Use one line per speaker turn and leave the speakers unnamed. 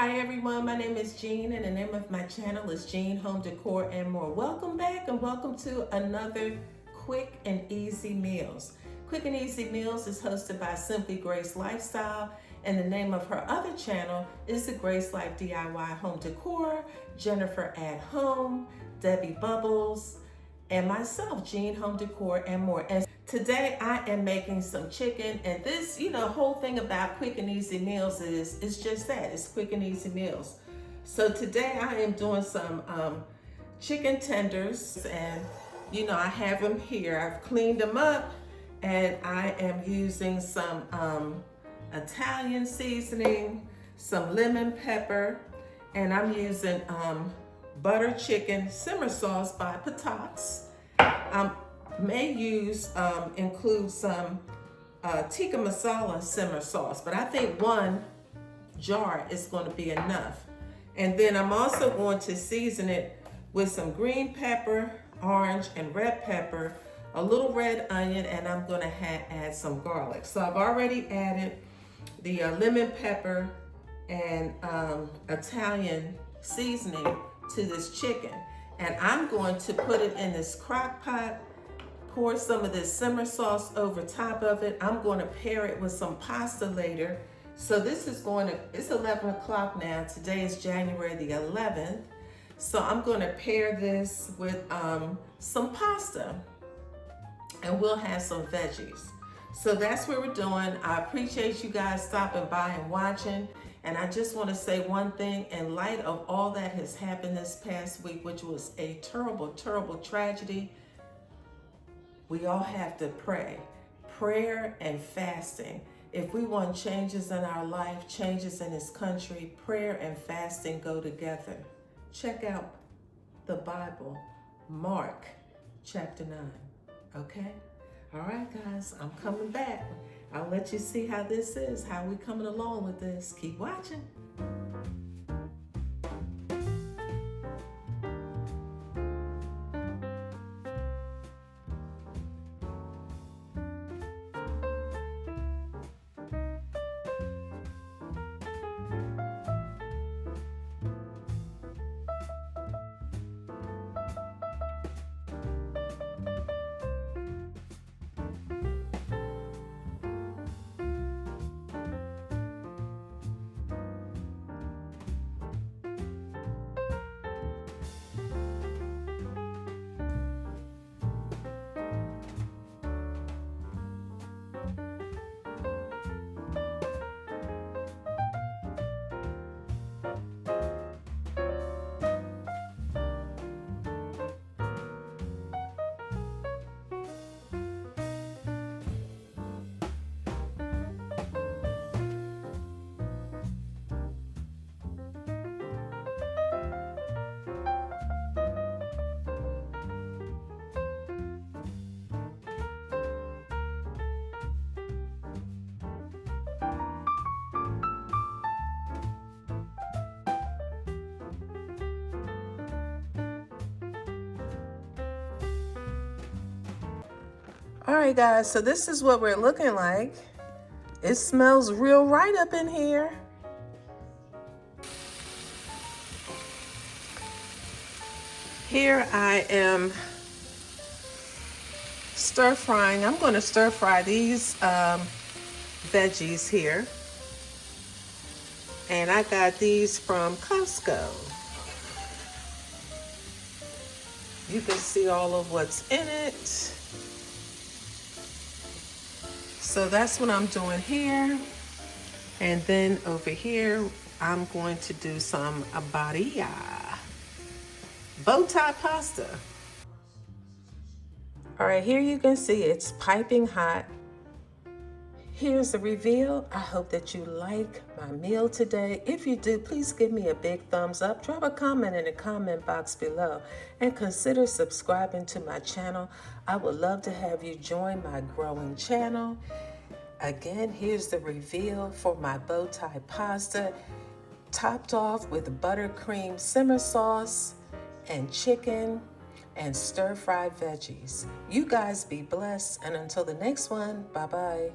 Hi everyone, my name is Jean and the name of my channel is Jean Home Decor and More. Welcome back and welcome to another Quick and Easy Meals. Quick and Easy Meals is hosted by Simply Grace Lifestyle, and the name of her other channel is the Grace Life DIY Home Decor, Jennifer at Home, Debbie Bubbles, and myself, Jean Home Decor and More. And today I am making some chicken, and this, whole thing about quick and easy meals is it's just that, it's quick and easy meals. So today I am doing some chicken tenders, and I have them here. I've cleaned them up, and I am using some Italian seasoning, some lemon pepper, and I'm using butter chicken simmer sauce by Patats. May include some tikka masala simmer sauce, but I think one jar is going to be enough. And then I'm also going to season it with some green pepper, orange and red pepper, a little red onion, and I'm going to add some garlic. So I've already added the lemon pepper and Italian seasoning to this chicken, and I'm going to put it in this crock pot, pour some of this simmer sauce over top of it. I'm going to pair it with some pasta later. So this is it's 11 o'clock now. Today is January the 11th. So I'm going to pair this with some pasta, and we'll have some veggies. So that's what we're doing. I appreciate you guys stopping by and watching. And I just want to say one thing, in light of all that has happened this past week, which was a terrible, terrible tragedy, we all have to pray. Prayer and fasting. If we want changes in our life, changes in this country, prayer and fasting go together. Check out the Bible, Mark chapter 9, okay? All right, guys, I'm coming back. I'll let you see how this is, how we coming along with this. Keep watching. All right, guys, so this is what we're looking like. It smells real right up in here. Here I am stir frying. I'm going to stir fry these veggies here. And I got these from Costco. You can see all of what's in it. So that's what I'm doing here. And then over here, I'm going to do some Bowtie, Bowtie pasta. All right, here you can see it's piping hot. Here's the reveal. I hope that you like my meal today. If you do, please give me a big thumbs up. Drop a comment in the comment box below and consider subscribing to my channel. I would love to have you join my growing channel. Again, here's the reveal for my Bowtie pasta, topped off with buttercream simmer sauce and chicken and stir-fried veggies. You guys be blessed, and until the next one, bye-bye.